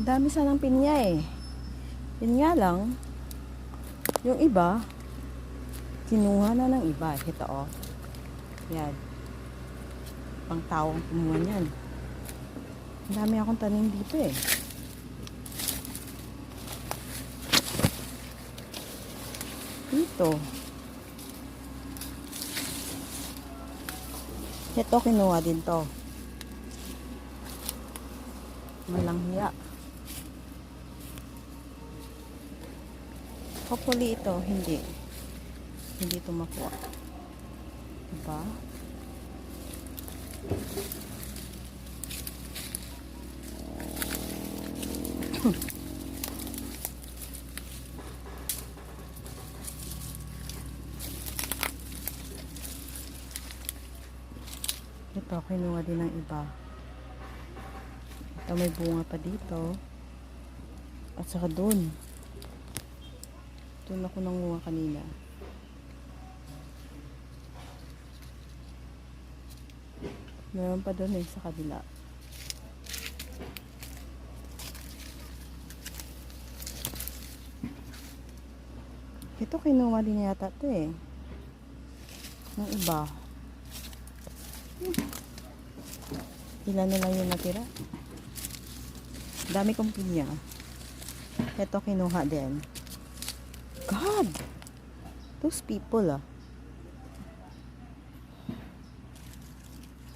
Dami sanang pinya eh. Yun nga lang, yung iba, kinuha na ng iba. Ito oh. Yan. Pang tawang kumuha niyan. Ang dami akong tanim dito eh. Dito. Ito kinuha din to. Malanghiya. Hopefully ito, hindi ito makuha. Diba? Ito, kinuha din ng iba. Ito, may bunga pa dito. At saka dun. Dun ako nanguha kanina. Meron pa dun eh, sa kabila. Ito, kinuha din yata ito eh. Ng iba. Ilan na lang yung natira. Dami kong pinya. Ito kinuha din. God! Those people ah.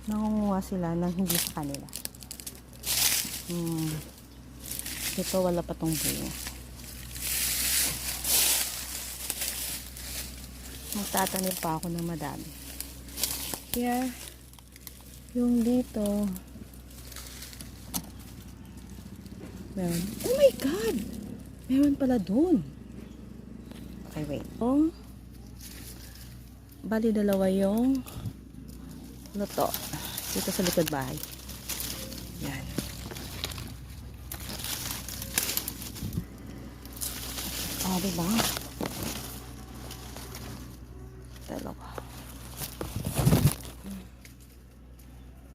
Nangunguha sila ng hindi sa kanila. Ito wala pa tong bunga. Magtatanim pa ako ng madami. Kaya yung dito meron. Oh my God! Meron pala dun. Okay, wait. Bali dalawa yung luto dito sa likod bahay. Yan. Diba? Dalawa.